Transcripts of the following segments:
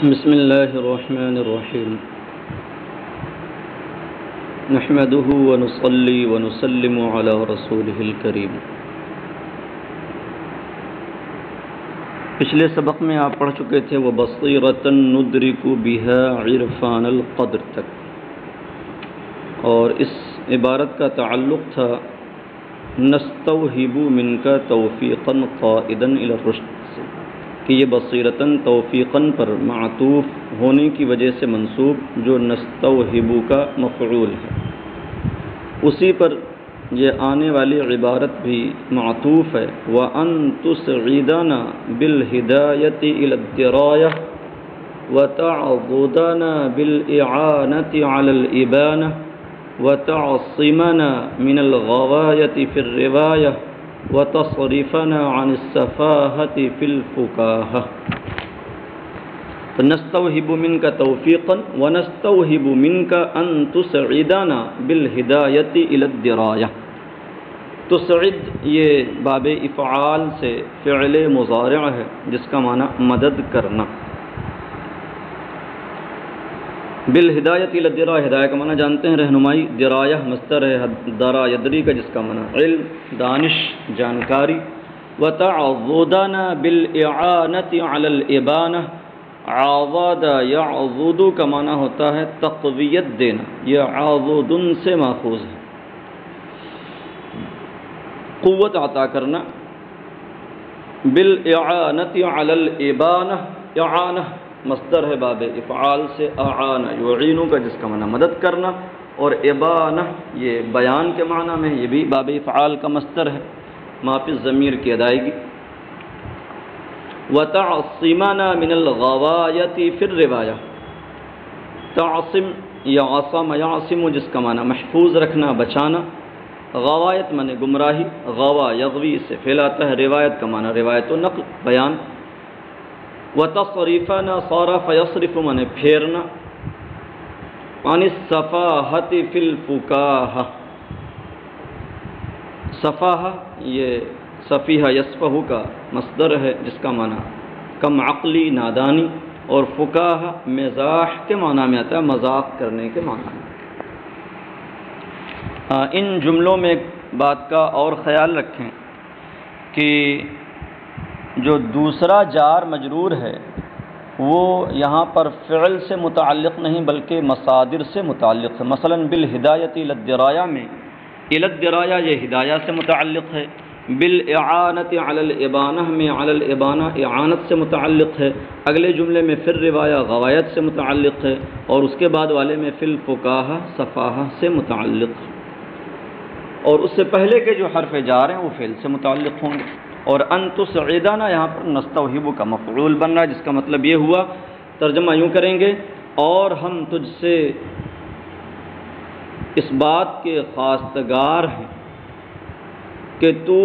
بسم اللہ الرحمن الرحیم نحمده ونصلی ونسلم علی رسولہ الکریم۔ پچھلے سبق میں آپ پڑھ چکے تھے وَبَصِيرَةً نُدْرِكُ بِهَا عِرْفَانَ الْقَدْرِ تک، اور اس عبارت کا تعلق تھا نَسْتَوْهِبُ مِنْكَ تَوْفِيقًا قَائِدًا إِلَى الرُّشْدِ سے، کہ یہ بصیرتاً توفیقاً پر معطوف ہونے کی وجہ سے منصوب، جو نستوہبو کا مفعول ہے، اسی پر یہ آنے والی عبارت بھی معطوف ہے وَأَن تُسْعِدَنَا بِالْهِدَایَةِ إِلَى الدِّرَایَةِ وَتَعْضُدَنَا بِالْإِعَانَةِ عَلَى الْإِبَانَةِ وَتَعْصِمَنَا مِنَ الْغَوَایَةِ فِي الرِّوَایَةِ وَتَصْرِفَنَا عَنِ السَّفَاهَةِ فِي الْفُكَاهَةِ۔ فَنَسْتَوْهِبُ مِنْكَ تَوْفِيقًا وَنَسْتَوْهِبُ مِنْكَ أَن تُسْعِدَنَا بِالْهِدَایَةِ إِلَى الدِّرَایَةِ۔ تسعد یہ باب افعال سے فعل مضارع ہے جس کا معنی مدد کرنا۔ بالہدایت الی الدرایہ، ہدایہ کا معنی جانتے ہیں رہنمائی، درایہ مصدر ہے درا یدری کا جس کا معنی علم، دانش، جانکاری۔ وتعضدنا بالاعانۃ علی الابانہ، عضد یعضد کا معنی ہوتا ہے تقویت دینا، یہ عضد سے ماخوذ ہے، قوت عطا کرنا۔ بالاعانۃ علی الابانہ، اعانہ مصدر ہے باب افعال سے اعانہ یعین کا جس کا معنی مدد کرنا، اور ابانہ یہ بیان کے معنی میں، یہ بھی باب افعال کا مصدر ہے، ما فی الضمیر کی ادائیگی۔ وتعصمنا من الغوایۃ فی الروایہ، تعصم یا عصم یعصم جس کا معنی محفوظ رکھنا، بچانا۔ غوایت معنی گمراہی، غوا یغوی سے پھیلاتا ہے، روایت کا معنی روایت و نقل، بیان۔ وتصریفنا صرف یصرف معنی پھیرنا، عن السفاہۃ فی الفکاہہ، سفاہہ یہ سفیہ یسفہ کا مصدر ہے جس کا معنی کم عقلی، نادانی، اور فکاہہ مزاح کے معنی میں آتا ہے، مذاق کرنے کے معنی میں۔ ان جملوں میں ایک بات کا اور خیال رکھیں کہ جو دوسرا جار مجرور ہے وہ یہاں پر فعل سے متعلق نہیں بلکہ مصادر سے متعلق ہے۔ مثلا بالہدایۃ الی الدرایہ میں الی الدرایہ یہ ہدایہ سے متعلق ہے، بالاعانۃ علی الابانہ میں علی الابانہ اعانت سے متعلق ہے، اگلے جملے میں فی الروایہ غوایت سے متعلق ہے، اور اس کے بعد والے میں فی الفکاہہ صفاہہ سے متعلق ہے، اور اس سے پہلے کے جو حرف جار ہیں وہ فعل سے متعلق ہوں گے۔ اور ان تسعدنا یہاں پر نستوہب کا مفعول بن رہا ہے جس کا مطلب یہ ہوا، ترجمہ یوں کریں گے، اور ہم تجھ سے اس بات کے خواستگار ہیں کہ تو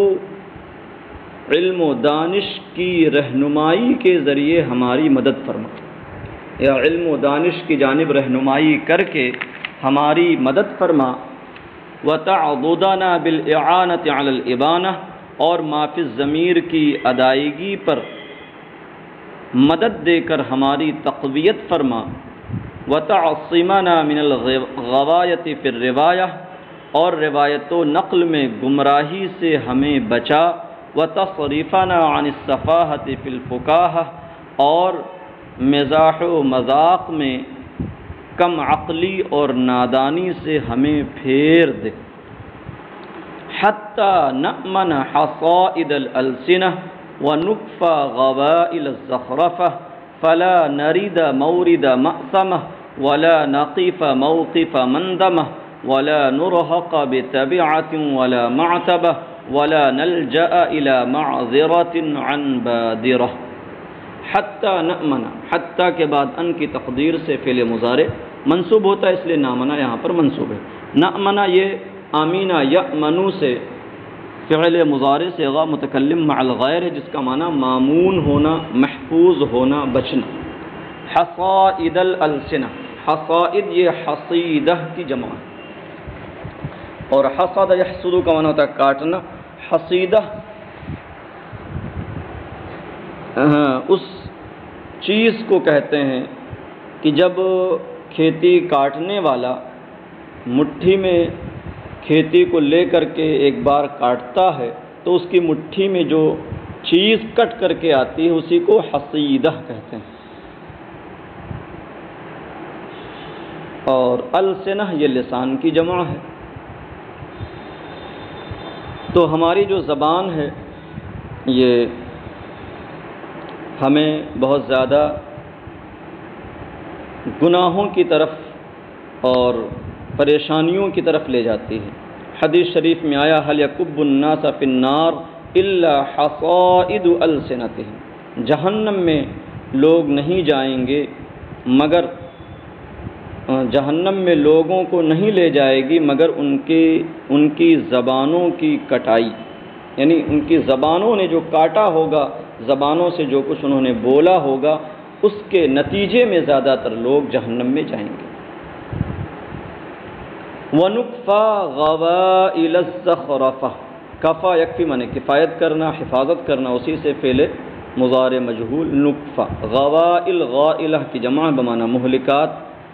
علم و دانش کی رہنمائی کے ذریعے ہماری مدد فرما، یا علم و دانش کی جانب رہنمائی کر کے ہماری مدد فرما۔ وتعضدنا بالاعانۃ علی الابانہ، اور ما فی الضمیر کی ادائیگی پر مدد دے کر ہماری تقویت فرما۔ وتعصمنا من الغوایۃ فی الروایہ، اور روایت و نقل میں گمراہی سے ہمیں بچا۔ وتصریفنا عن السفاہۃ فی الفکاہہ، اور مزاح و مذاق میں کم عقلی اور نادانی سے ہمیں پھیر دے۔ حتی نأمن حصائد الألسنہ ونکف غوائل الزخرفہ فلا نرد مورد مأثمہ ولا نقف موقف مندمہ ولا نرہق بتبعۃ ولا معتبہ ولا نلجأ إلى معذرۃ عن بادرہ۔ حتی نأمن، حتی کے بعد ان کی تقدیر سے فعل مضارع منصوب ہوتا ہے، اس لیے نامنا یہاں پر منصوب ہے۔ نأمنا یہ آمینہ یأمنو سے فعل مضارع صیغہ متکلم مع الغیر ہے جس کا معنی مامون ہونا، محفوظ ہونا، بچنا۔ حصائد الالسنہ، حصائد یہ حصیدہ کی جمع ہے، اور حصد یحصد کا معنی ہوتا ہے کاٹنا۔ حصیدہ اس چیز کو کہتے ہیں کہ جب کھیتی کاٹنے والا مٹھی میں کھیتی کو لے کر کے ایک بار کاٹتا ہے تو اس کی مٹھی میں جو چیز کٹ کر کے آتی ہے اسی کو حصیدہ کہتے ہیں. اور السنہ یہ لسان کی جمع ہے. تو ہماری جو زبان ہے یہ ہمیں بہت زیادہ گناہوں کی طرف اور پریشانیوں کی طرف لے جاتی ہے. حدیث شریف میں آیا حل یکب الناس فی النار الا حصائد السنتہم، جہنم میں لوگ نہیں جائیں گے مگر جہنم میں لوگوں کو نہیں لے جائے گی مگر ان کی زبانوں کی کٹائی، یعنی ان کی زبانوں نے جو کاٹا ہوگا، زبانوں سے جو کچھ انہوں نے بولا ہوگا اس کے نتیجے میں زیادہ تر لوگ جہنم میں جائیں گے. وَنُكْفَى غَوَائِلَ الزَّخْرَفَةِ، کفا یکفی معنی کفایت کرنا، حفاظت کرنا، اسی سے فعل مضارع مجہول نکفہ. غوائل غائلہ کی جمع بمعنی مہلکات،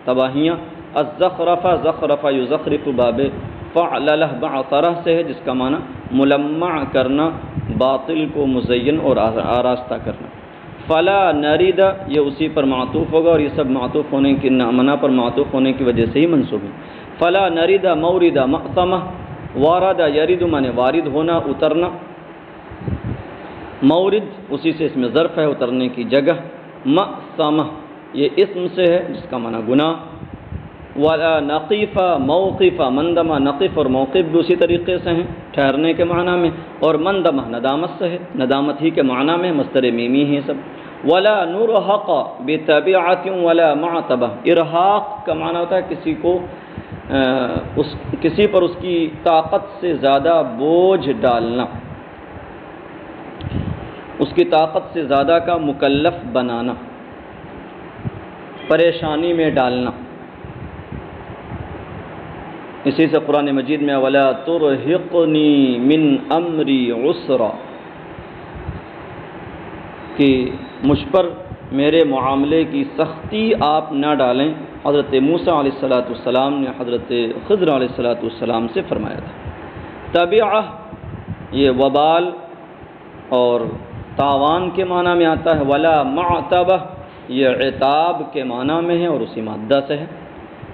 تباہیاں. الزخرفہ زخرفہ یزخرف باب فعللہ بعطرہ سے ہے جس کا معنی ملمع کرنا، باطل کو مزین اور آراستہ کرنا. فلا نرید یہ اسی پر معطوف ہوگا اور یہ سب معطوف ہونے کی منا پر معطوف ہونے کی وجہ سے ہی منصوب ہے. فلا نرید مورد مأثمہ، وارد یرید معنی وارد ہونا، اترنا. مورد اسی سے اس میں ظرف ہے اترنے کی جگہ. مأثمہ یہ اسم سے ہے جس کا معنی گناہ. ولا نقیف موقف، مندمہ نقف اور موقف بھی اسی طریقے سے ہیں ٹھہرنے کے معنی میں. اور مندمہ ندامت سے ہے، ندامت ہی کے معنی میں، مصدر میمی ہیں سب. ولا نرحق بتبعۃ ولا معتبہ، ارحاق کا معنی ہوتا ہے کسی کو کسی پر اس کی طاقت سے زیادہ بوجھ ڈالنا، اس کی طاقت سے زیادہ کا مکلف بنانا، پریشانی میں ڈالنا. اسی سے قرآن مجید میں وَلَا تُرْهِقْنِي مِنْ أَمْرِي عُسْرًا، کہ مجھ پر میرے معاملے کی سختی آپ نہ ڈالیں. حضرت موسیٰ علیہ السلام نے حضرت خضر علیہ السلام سے فرمایا تھا. تبعہ یہ وبال اور تاوان کے معنی میں آتا ہے. ولا معتبہ یہ عتاب کے معنی میں ہے اور اسی مادہ سے ہے.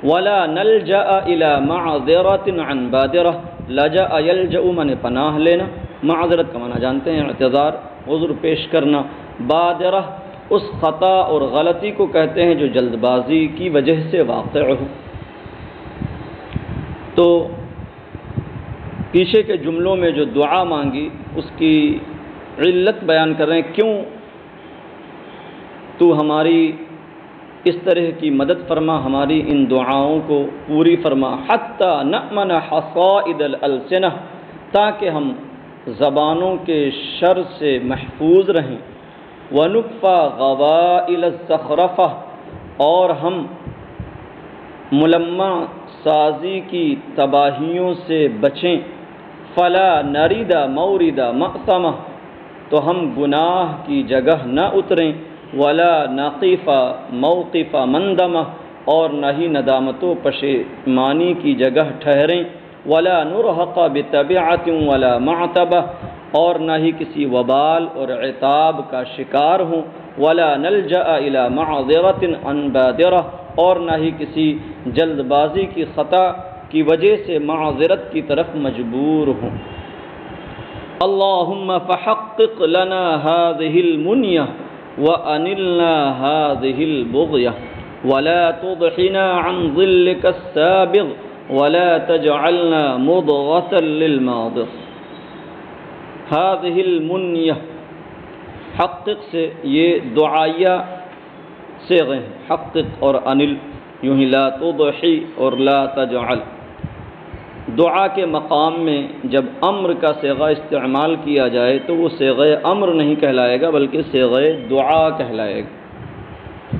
ولا نلجأ الى معذرة عن بادرہ، لجأ یلجأ من پناہ لینا، معذرت کا معنی جانتے ہیں اعتذار، عذر پیش کرنا. بادرہ اس خطا اور غلطی کو کہتے ہیں جو جلد بازی کی وجہ سے واقع ہو. تو پیچھے کے جملوں میں جو دعا مانگی اس کی علت بیان کر رہے ہیں، کیوں تو ہماری اس طرح کی مدد فرما، ہماری ان دعاؤں کو پوری فرما. حتی نأمن حصائد الالسنہ، تاکہ ہم زبانوں کے شر سے محفوظ رہیں. ونکفى غوائل الزخرفہ، اور ہم ملمع سازی کی تباہیوں سے بچیں. فلا نرید مورد مأثمہ، تو ہم گناہ کی جگہ نہ اتریں. ولا نقیف موقف مندمہ، اور نہ ہی ندامت و پشیمانی کی جگہ ٹھہریں. ولا نرحق بتبعۃ ولا معتبہ، اور نہ ہی کسی وبال اور عتاب کا شکار ہوں. ولا نلجأ الى معذرۃ عن بادرہ، اور نہ ہی کسی جلد بازی کی خطا کی وجہ سے معذرت کی طرف مجبور ہوں. اللہم فحقق لنا هذه المنیہ وأنلنا هذه البغية ولا تضحنا عن ظلك السابغ ولا تجعلنا مضغة للماضغ. هذه المنية حقق سے یہ دعائیہ صیغے ہیں، حقق اور انل، یوں ہی لا تضحی اور لا تجعل. دعا کے مقام میں جب امر کا صیغہ استعمال کیا جائے تو وہ صیغہ امر نہیں کہلائے گا بلکہ صیغہ دعا کہلائے گا،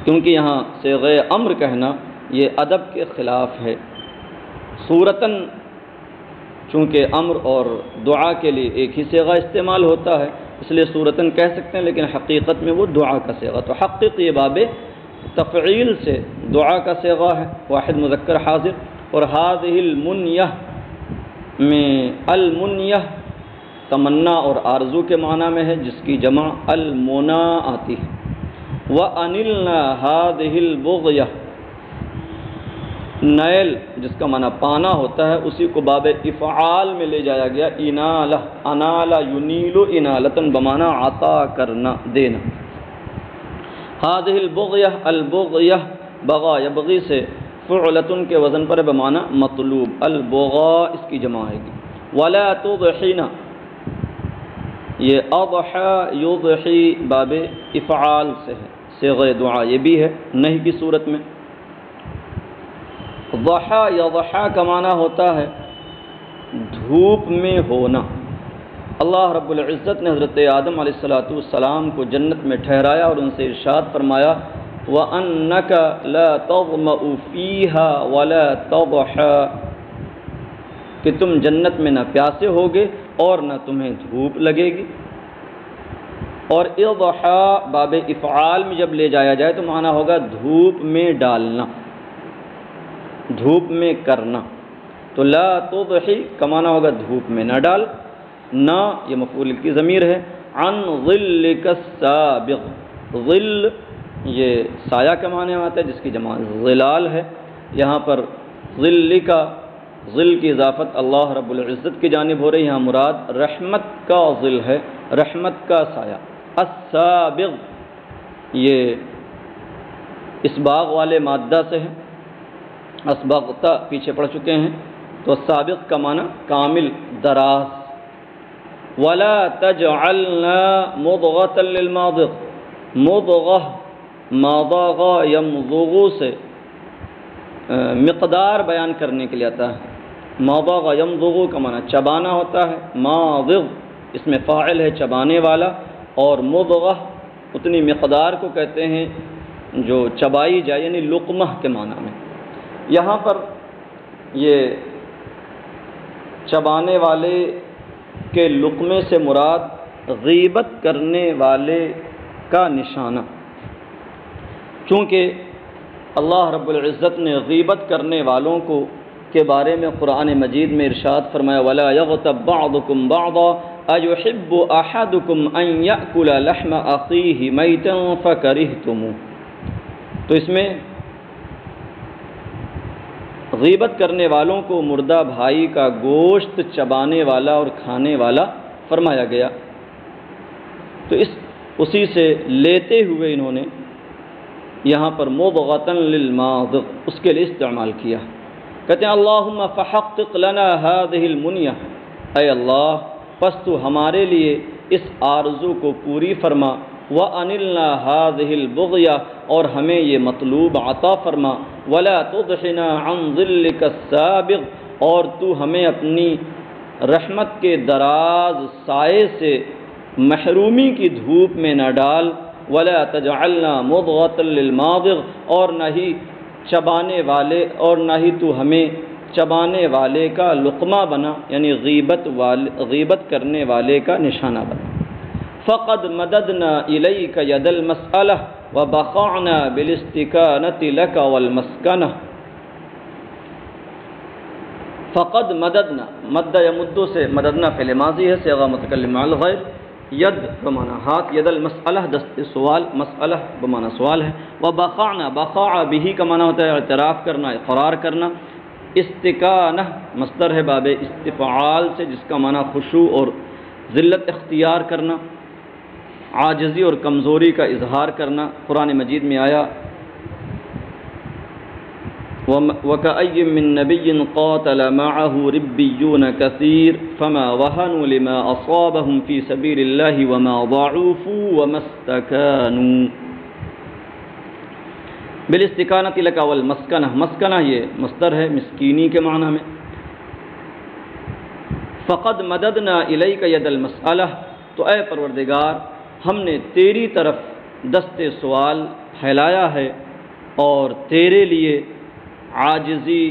کیونکہ یہاں صیغہ امر کہنا یہ ادب کے خلاف ہے. صورتاً چونکہ امر اور دعا کے لیے ایک ہی صیغہ استعمال ہوتا ہے، اس لیے صورتاً کہہ سکتے ہیں، لیکن حقیقت میں وہ دعا کا صیغہ. تو حقق یہ باب تفعیل سے دعا کا صیغہ ہے، واحد مذکر حاضر. اور هذه المنیہ میں المنیہ تمنا اور آرزو کے معنی میں ہے، جس کی جمع المنا آتی ہے. وَأَنِلْنَا هَذِهِ الْبُغْيَةَ، نیل جس کا معنی پانا ہوتا ہے، اسی کو باب افعال میں لے جایا گیا. انالہ، انالہ ینیل انالتن بمعنی عطا کرنا، دینا. هذه البغیہ، البغیہ بغا یبغی سے فعلتن کے وزن پر بمعنی مطلوب. البغا اس کی جمع آئے گی. ولا تضحینا، یہ اضحى یضحی باب افعال سے ہے، صیغہ دعا یہ بھی ہے نہیں کی صورت میں. ضحا یضحا کا معنی ہوتا ہے دھوپ میں ہونا. اللہ رب العزت نے حضرت آدم علیہ السلام کو جنت میں ٹھہرایا اور ان سے ارشاد فرمایا وَأَنَّكَ لَا تَظْمَأُ فِيهَا وَلَا تَضْحَى، کہ تم جنت میں نہ پیاسے ہوگے اور نہ تمہیں دھوپ لگے گی. اور اضحا باب افعال میں جب لے جایا جائے تو معنی ہوگا دھوپ میں ڈالنا، دھوپ میں کرنا. تو لا تضحی کا معنی ہوگا دھوپ میں نہ ڈال. نہ یہ مفعول کی ضمیر ہے. عن ظلک السابغ، ظل یہ سایہ کے معنی میں آتا ہے، جس کی جمع ظلال ہے. یہاں پر ظل کا، ظل کی اضافت اللہ رب العزت کی جانب ہو رہی ہے. یہاں مراد رحمت کا ظل ہے، رحمت کا سایہ. السابغ یہ اسباغ والے مادہ سے ہے، اسبغتا پیچھے پڑ چکے ہیں، تو سابق کا معنی کامل، دراز. ولا تجعلنا مضغة للماضغ، مضغہ ماضغ یمضغ سے مقدار بیان کرنے کے لیے آتا ہے. ماضغ یمضغ کا معنی چبانا ہوتا ہے. ماضغ اس میں فاعل ہے چبانے والا، اور مضغہ اتنی مقدار کو کہتے ہیں جو چبائی جائے، یعنی لقمہ کے معنی میں. یہاں پر یہ چبانے والے کے لقمے سے مراد غیبت کرنے والے کا نشانہ، چونکہ اللہ رب العزت نے غیبت کرنے والوں کو کے بارے میں قرآن مجید میں ارشاد فرمایا وَلَا يَغْتَبْ بَعْضُكُمْ بَعْضًا أَيُحِبُّ أَحَدُكُمْ أَنْ يَأْكُلَ لَحْمَ أَخِيهِ مَيْتًا فَكَرِهْتُمُوهُ. تو اس میں غیبت کرنے والوں کو مردہ بھائی کا گوشت چبانے والا اور کھانے والا فرمایا گیا. تو اسی سے لیتے ہوئے انہوں نے یہاں پر مضغة للماضغ اس کے لیے استعمال کیا. کہتے ہیں اللہم فحقق لنا هذه المنیہ، اے اللہ پس تو ہمارے لیے اس آرزو کو پوری فرما. وَأَنِلْنَا هَذِهِ الْبُغْيَةَ، اور ہمیں یہ مطلوب عطا فرما. وَلَا تُضْحِنَا عَنْ ظِلِّكَ السَّابِغ، اور تو ہمیں اپنی رحمت کے دراز سائے سے محرومی کی دھوپ میں نہ ڈال. وَلَا تَجْعَلْنَا مُضْغَةً لِلْمَاضِغ، اور نہ ہی چبانے والے، اور نہ ہی تو ہمیں چبانے والے کا لقمہ بنا، یعنی غیبت کرنے والے کا نشانہ بنا. فقد مددنا الیک ید المسألہ وبقعنا بالاستکانۃ لک والمسکنہ. فقد مددنا، مد یمد سے مددنا فعل ماضی ہے، صیغہ متکلم مع الغیر. ید بمعنی ہاتھ، ید المسألہ دست سوال، مسئلہ بمعنی سوال ہے. وبقعنا، بقع به کا معنی ہوتا ہے اعتراف کرنا، اقرار کرنا. استکانہ مصدر ہے باب استفعال سے، جس کا معنی خشوع اور ذلت اختیار کرنا، عاجزی اور کمزوری کا اظہار کرنا. قرآن مجید میں آیا وَكَأَيٍّ مِّن نَّبِيٍّ قَاتَلَ مَعَهُ رِبِّيُّونَ كَثِيرٌ فَمَا وَهَنُوا لِمَا أَصَابَهُمْ فِي سَبِيلِ اللَّهِ وَمَا ضَعُفُوا وَمَا اسْتَكَانُوا. بالاستکانۃ لک والمسکنہ، مسکنہ یہ مصدر ہے مسکینی کے معنی میں. فقد مددنا الیک ید المسألہ، تو اے پروردگار ہم نے تیری طرف دست سوال پھیلایا ہے اور تیرے لیے عاجزی،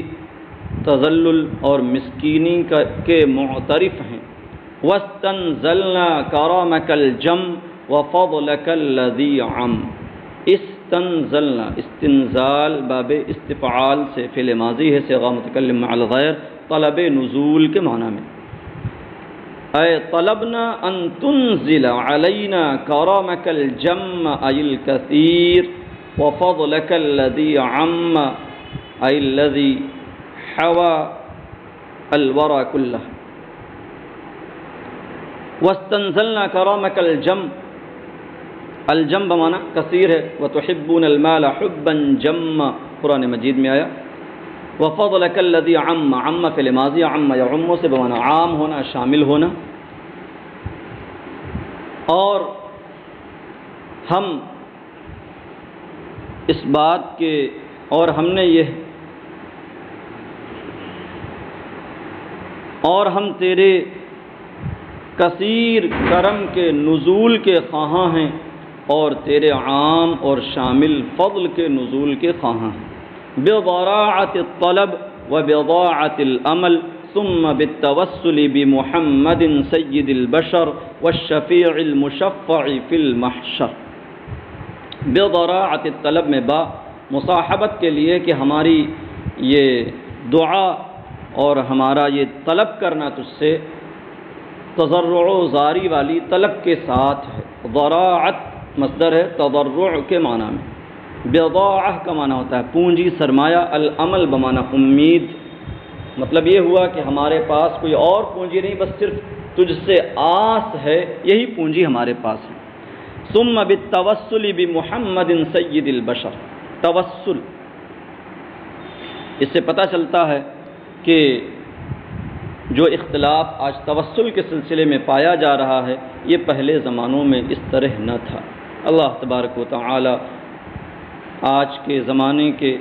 تذلل اور مسکینی کے معترف ہیں. واستنزلنا کرامک الجم وفضلک الذی عم. استنزلنا، استنزال باب استفعال سے فعل ماضی ہے، صیغہ متکلم مع الغیر، طلب نزول کے معنی میں. اے طلبنا ان تنزل علینا کرامک الجم ای الکثیر وفضلک الذی عم ای الذی حوى الورى كله. واستنزلنا کرامک الجم، الجم بمانا کثیر ہے، وتحبون المال حبا جما قرآن مجید میں آیا. وفضلک الذی عم، عم فعل ماضی، عم یعم سے بمانا عام ہونا، شامل ہونا. اور ہم اس بات کے، اور ہم نے یہ، اور ہم تیرے کثیر کرم کے نزول کے خواہاں ہیں، اور تیرے عام اور شامل فضل کے نزول کے خواہاں ہیں. بضراعت الطلب وبضاعت الامل ثم بالتوسل بمحمد سید البشر والشفیع المشفع فی المحشر. بضراعت الطلب میں با مصاحبت کے لیے کہ ہماری یہ دعا اور ہمارا یہ طلب کرنا تجھ سے تضرع و زاری والی طلب کے ساتھ ہے. ضراعت مصدر ہے تضرع کے معنی میں. بضاعہ کا معنی ہوتا ہے پونجی، سرمایہ. العمل بمعنی امید. مطلب یہ ہوا کہ ہمارے پاس کوئی اور پونجی نہیں، بس صرف تجھ سے آس ہے، یہی پونجی ہمارے پاس ہے. ثم بالتوسل بمحمد سید البشر. توسل، اس سے پتہ چلتا ہے کہ جو اختلاف آج توسل کے سلسلے میں پایا جا رہا ہے یہ پہلے زمانوں میں اس طرح نہ تھا. اللہ تبارک و تعالی آج کے زمانے کے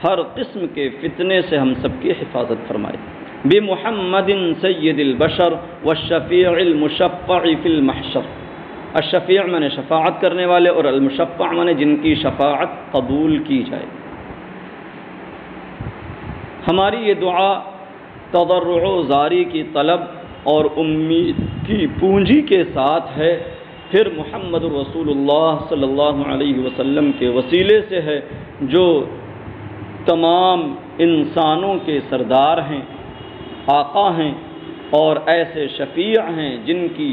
ہر قسم کے فتنے سے ہم سب کی حفاظت فرمائے. بمحمد سید البشر والشفیع المشفع فی المحشر. الشفیع مانے شفاعت کرنے والے، اور المشفع مانے جن کی شفاعت قبول کی جائے. ہماری یہ دعا تضرع و زاری کی طلب اور امید کی پونجی کے ساتھ ہے. پھر محمد رسول اللہ صلی اللہ علیہ وسلم کے وسیلے سے ہے جو تمام انسانوں کے سردار ہیں، آقا ہیں، اور ایسے شفیع ہیں جن کی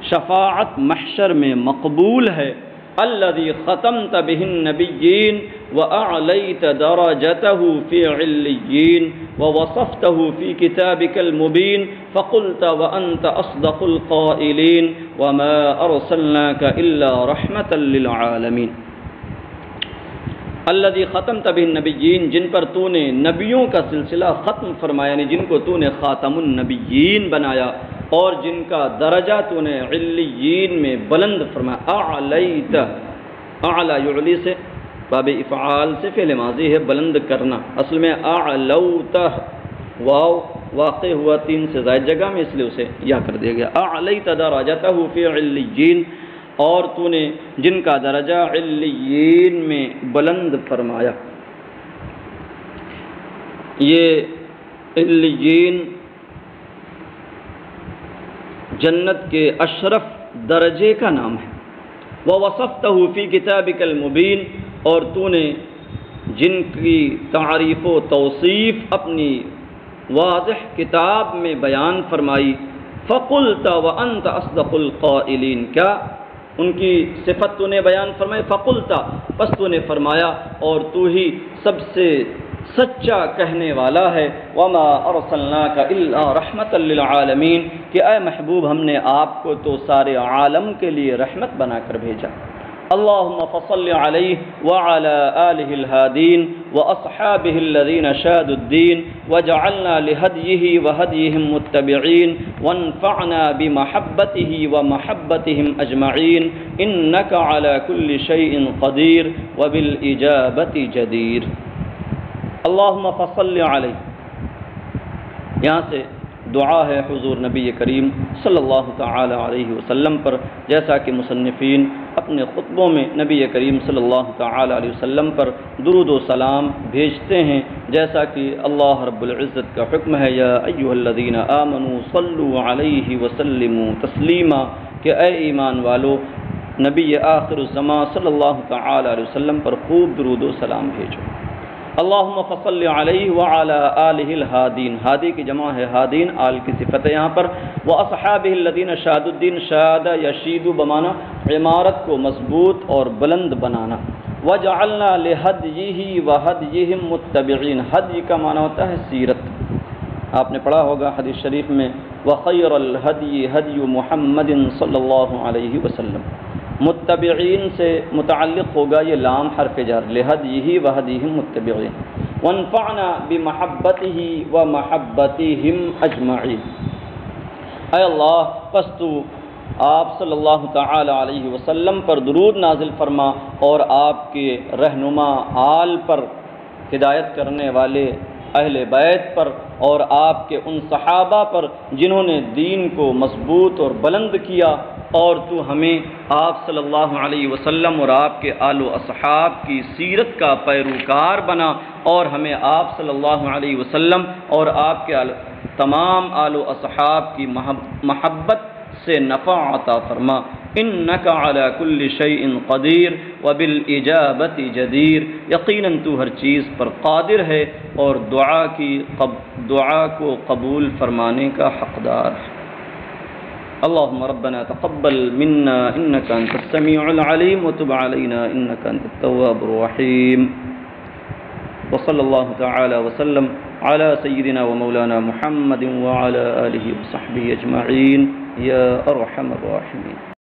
شفاعت محشر میں مقبول ہے. الذي ختمت به النبيين وأعليت درجته في عليين ووصفته في كتابك المبين فقلت وأنت أصدق القائلين وما أرسلناك إلا رحمة للعالمين. الذي ختمت به النبيين، جن پر تو نے نبیوں کا سلسلہ ختم فرمایا، یعنی جن کو تو نے خاتم النبیین بنایا، اور جن کا درجہ تو نے علیین میں بلند فرمایا. اعلیت، اعلی یعلی سے باب افعال سے فعل ماضی ہے بلند کرنا، اصل میں اعلوت، واو واقع ہوا 3 سے زائد جگہ میں، اس لیے اسے یا کر دیا گیا. اعلیت درجتہ فی علیین، اور تو نے جن کا درجہ علیین میں بلند فرمایا. یہ علیین جنت کے اشرف درجے کا نام ہے. وَوَصَفْتَهُ فِي كِتَابِكَ الْمُبِينَ، اور تو نے جن کی تعریف و توصیف اپنی واضح کتاب میں بیان فرمائی. فَقُلْتَ وَأَنْتَ أَصْدَقُ الْقَائِلِينَ، کیا ان کی صفت تو نے بیان فرمائی. فَقُلْتَ، پس تو نے فرمایا، اور تو ہی سب سے سچا کہنے والا ہے. وَمَا أَرْسَلْنَاكَ إِلَّا رَحْمَةً لِلْعَالَمِينَ، کہ اے محبوب ہم نے آپ کو تو سارے عالم کے لیے رحمت بنا کر بھیجا. اللهم فصل عليه وعلى آله الهادين وأصحابه الذين شادوا الدين وجعلنا لهديه وهديهم متبعين وانفعنا بمحبته ومحبتهم أجمعين إنك على كل شيء قدير وبالإجابة جدير. اللهم فصل عليه، یہاں سے دعا ہے حضور نبی کریم صلی اللہ تعالی علیہ وسلم پر، جیسا کہ مصنفین اپنے خطبوں میں نبی کریم صلی اللہ تعالی علیہ وسلم پر درود و سلام بھیجتے ہیں، جیسا کہ اللہ رب العزت کا حکم ہے یا ایھا الذین آمنوا صلوا علیہ وسلموا تسلیما، کہ اے ایمان والو نبی آخر الزمان صلی اللہ تعالی علیہ وسلم پر خوب درود و سلام بھیجو۔ اللہم فصل علیہ وعلی آلہ الہادین، ہادی کی جمع ہے ہادین، آل کی صفت ہے یہاں پر، واصحابہ الذین شادوا الدین، شاد یشید بمانا عمارت کو مضبوط اور بلند بنانا، وجعلنا لہدیہ وہدیہم متبعین، ہدی کا معنی ہوتا ہے سیرت، آپ نے پڑھا ہوگا حدیث شریف میں وخیر الہدی ہدی محمد صلی اللہ علیہ وسلم، متبعین سے متعلق ہوگا یہ لام حرف جر، لہدیہ وہدیہم متبعین، وانفعنا بمحبتہ ومحبتہم اجمعین، اے اللہ پس تو آپ صلی اللہ تعالی علیہ وسلم پر درود نازل فرما اور آپ کے رہنما آل پر، ہدایت کرنے والے اہل بیت پر، اور آپ کے ان صحابہ پر جنہوں نے دین کو مضبوط اور بلند کیا، اور تو ہمیں آپ صلی اللہ علیہ وسلم اور آپ کے آل و اصحاب کی سیرت کا پیروکار بنا، اور ہمیں آپ صلی اللہ علیہ وسلم اور آپ کے تمام آل و اصحاب کی محبت سے نفع عطا فرما، انک علی کل شیء قدیر وبالاجابۃ جدیر، یقیناً تو ہر چیز پر قادر ہے اور دعا کو قبول فرمانے کا حقدار ہے۔ اللهم ربنا تقبل منا انك انت السميع العليم وتب علينا انك انت التواب الرحيم، وصلى الله تعالى وسلم على سيدنا ومولانا محمد وعلى آله وصحبه أجمعين يا أرحم الراحمين۔